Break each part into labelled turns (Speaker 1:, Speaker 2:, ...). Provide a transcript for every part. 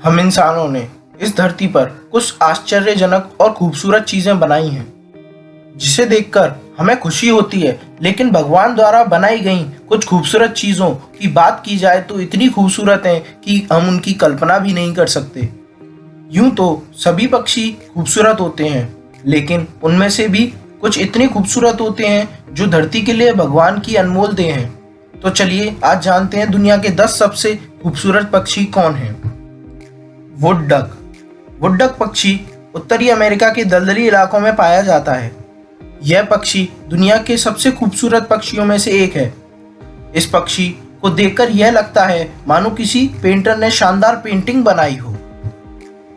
Speaker 1: हम इंसानों ने इस धरती पर कुछ आश्चर्यजनक और खूबसूरत चीजें बनाई हैं जिसे देखकर हमें खुशी होती है। लेकिन भगवान द्वारा बनाई गई कुछ खूबसूरत चीजों की बात की जाए तो इतनी खूबसूरत हैं कि हम उनकी कल्पना भी नहीं कर सकते। यूं तो सभी पक्षी खूबसूरत होते हैं, लेकिन उनमें से भी कुछ इतने खूबसूरत होते हैं जो धरती के लिए भगवान की अनमोल देन हैं। तो चलिए आज जानते हैं दुनिया के 10 सबसे खूबसूरत पक्षी कौन हैं। Wood duck. वुड डक पक्षी उत्तरी अमेरिका के दलदली इलाकों में पाया जाता है। यह पक्षी दुनिया के सबसे खूबसूरत पक्षियों में से एक है। इस पक्षी को देखकर यह लगता है मानो किसी पेंटर ने शानदार पेंटिंग बनाई हो।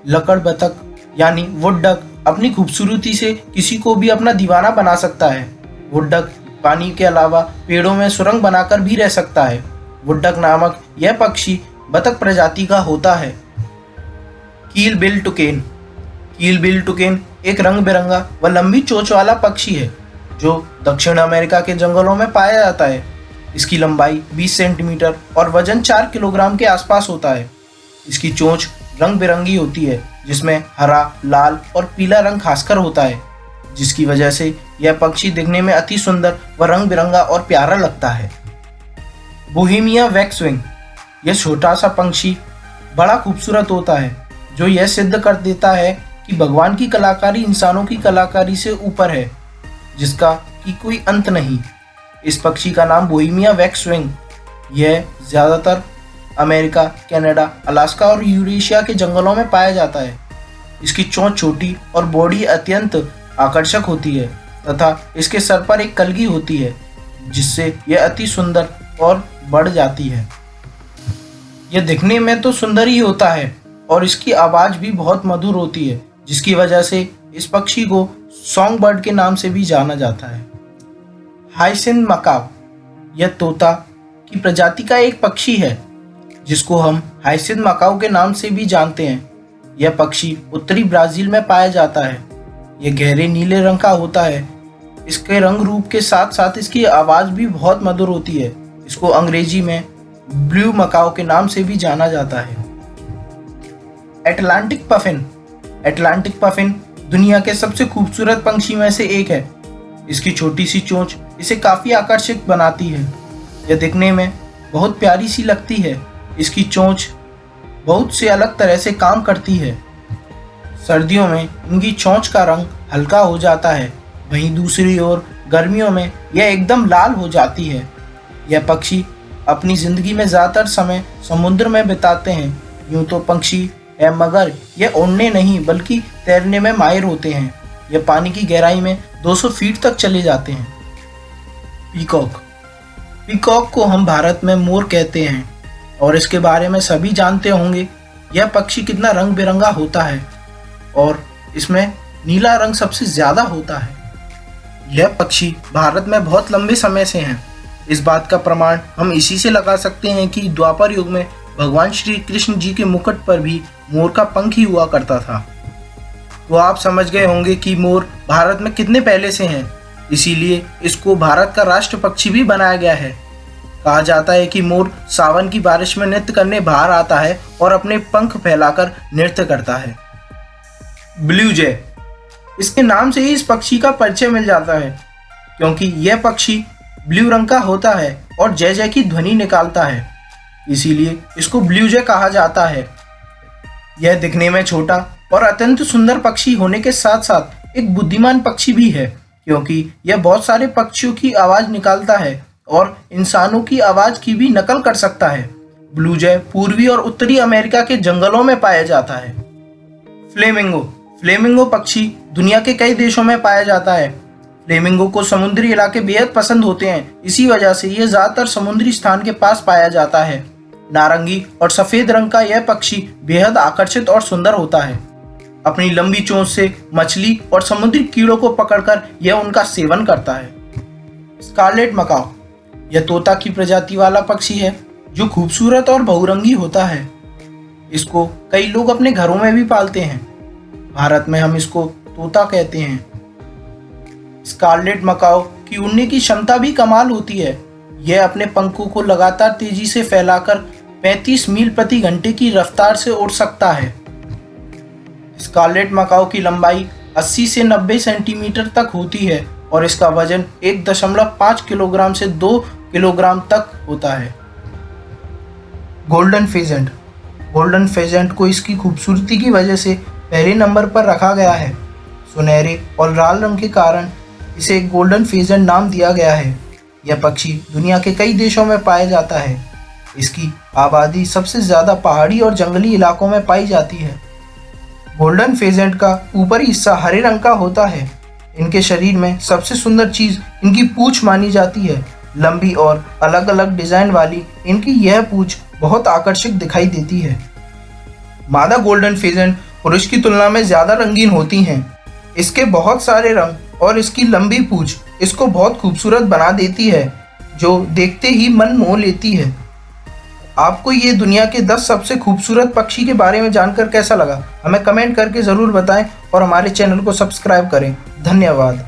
Speaker 1: लकड़ बतख यानी वुड डक अपनी खूबसूरती से किसी को भी अपना दीवाना बना सकता है। वुड डक पानी के अलावा पेड़ों में सुरंग बनाकर भी रह सकता है। वुड डक नामक यह पक्षी बतख प्रजाति का होता है। कील बिल टुकेन। कील बिल टुकेन एक रंग बिरंगा व लंबी चोंच वाला पक्षी है जो दक्षिण अमेरिका के जंगलों में पाया जाता है। इसकी लंबाई 20 सेंटीमीटर और वजन 4 किलोग्राम के आसपास होता है। इसकी चोंच रंग बिरंगी होती है जिसमें हरा, लाल और पीला रंग खासकर होता है, जिसकी वजह से यह पक्षी दिखने में अति सुंदर व रंग बिरंगा और प्यारा लगता है। बोहेमिया वैक्सविंग। यह छोटा सा पक्षी बड़ा खूबसूरत होता है जो यह सिद्ध कर देता है कि भगवान की कलाकारी इंसानों की कलाकारी से ऊपर है, जिसका कि कोई अंत नहीं। इस पक्षी का नाम बोहेमिया वैक्सविंग। यह ज़्यादातर अमेरिका, कनाडा, अलास्का और यूरेशिया के जंगलों में पाया जाता है। इसकी चोंच छोटी और बॉडी अत्यंत आकर्षक होती है तथा इसके सर पर एक कलगी होती है जिससे यह अति सुंदर और बढ़ जाती है। यह दिखने में तो सुंदर ही होता है और इसकी आवाज़ भी बहुत मधुर होती है, जिसकी वजह से इस पक्षी को सॉन्ग बर्ड के नाम से भी जाना जाता है। Hyacinth Macau. यह तोता की प्रजाति का एक पक्षी है जिसको हम हाइसिंथ मकाओ के नाम से भी जानते हैं। यह पक्षी उत्तरी ब्राज़ील में पाया जाता है। यह गहरे नीले रंग का होता है। इसके रंग रूप के साथ साथ इसकी आवाज़ भी बहुत मधुर होती है। इसको अंग्रेजी में ब्लू मकाओ के नाम से भी जाना जाता है। Atlantic puffin. अटलांटिक पफिन दुनिया के सबसे खूबसूरत पंछी में से एक है। इसकी छोटी सी चोंच इसे काफ़ी आकर्षक बनाती है। यह दिखने में बहुत प्यारी सी लगती है। इसकी चोंच बहुत से अलग तरह से काम करती है। सर्दियों में इनकी चोंच का रंग हल्का हो जाता है, वहीं दूसरी ओर गर्मियों में यह एकदम लाल हो जाती है। यह पक्षी अपनी ज़िंदगी में ज़्यादातर समय समुद्र में बिताते हैं। यूँ तो पक्षी है मगर यह उड़ने नहीं बल्कि तैरने में माहिर होते हैं। यह पानी की गहराई में 200 फीट तक चले जाते हैं। पीकॉक। पीकॉक को हम भारत में मोर कहते हैं और इसके बारे में सभी जानते होंगे। यह पक्षी कितना रंग बिरंगा होता है और इसमें नीला रंग सबसे ज़्यादा होता है। यह पक्षी भारत में बहुत लंबे समय से हैं। इस बात का प्रमाण हम इसी से लगा सकते हैं कि द्वापर युग में भगवान श्री कृष्ण जी के मुकुट पर भी मोर का पंख ही हुआ करता था। तो आप समझ गए होंगे कि मोर भारत में कितने पहले से हैं, इसीलिए इसको भारत का राष्ट्र पक्षी भी बनाया गया है। कहा जाता है कि मोर सावन की बारिश में नृत्य करने बाहर आता है और अपने पंख फैलाकर नृत्य करता है। ब्लू जय। इसके नाम से ही इस पक्षी का परिचय मिल जाता है, क्योंकि यह पक्षी ब्लू रंग का होता है और जय जय की ध्वनि निकालता है, इसीलिए इसको ब्लू जय कहा जाता है। यह दिखने में छोटा और अत्यंत सुंदर पक्षी होने के साथ साथ एक बुद्धिमान पक्षी भी है, क्योंकि यह बहुत सारे पक्षियों की आवाज़ निकालता है और इंसानों की आवाज़ की भी नकल कर सकता है। ब्लू जय पूर्वी और उत्तरी अमेरिका के जंगलों में पाया जाता है। फ्लेमिंगो। फ्लेमिंगो पक्षी दुनिया के कई देशों में पाया जाता है। फ्लेमिंगो को समुद्री इलाके बेहद पसंद होते हैं, इसी वजह से यह ज़्यादातर समुद्री स्थान के पास पाया जाता है। नारंगी और सफ़ेद रंग का यह पक्षी बेहद आकर्षित और सुंदर होता है। अपनी लंबी चोंच से मछली और समुद्री कीड़ों को पकड़कर यह उनका सेवन करता है। Scarlet macaw. यह तोता की प्रजाति वाला पक्षी है जो खूबसूरत और बहुरंगी होता है। इसको कई लोग अपने घरों में भी पालते हैं। भारत में हम इसको तोता कहते हैं। स्कारलेट मकाओ की उड़ने की क्षमता भी कमाल होती है। यह अपने पंखों को लगातार तेजी से फैलाकर 35 मील प्रति घंटे की रफ्तार से उड़ सकता है। स्कारलेट मकाओ की लंबाई 80 से 90 सेंटीमीटर तक होती है और इसका वजन 1.5 किलोग्राम से 2 किलोग्राम तक होता है। Golden pheasant. गोल्डन फेजेंट को इसकी खूबसूरती की वजह से पहले नंबर पर रखा गया है। सुनहरे और लाल रंग के कारण इसे गोल्डन फेजेंट नाम दिया गया है। यह पक्षी दुनिया के कई देशों में पाया जाता है। इसकी आबादी सबसे ज़्यादा पहाड़ी और जंगली इलाकों में पाई जाती है। गोल्डन फेजेंट का ऊपरी हिस्सा हरे रंग का होता है। इनके शरीर में सबसे सुंदर चीज़ इनकी पूंछ मानी जाती है। लंबी और अलग अलग डिज़ाइन वाली इनकी यह पूंछ बहुत आकर्षक दिखाई देती है। मादा गोल्डन फेजेंट पुरुष की तुलना में ज़्यादा रंगीन होती हैं। इसके बहुत सारे रंग और इसकी लंबी पूंछ इसको बहुत खूबसूरत बना देती है, जो देखते ही मन मोह लेती है। आपको ये दुनिया के 10 सबसे खूबसूरत पक्षी के बारे में जानकर कैसा लगा? हमें कमेंट करके ज़रूर बताएं और हमारे चैनल को सब्सक्राइब करें। धन्यवाद।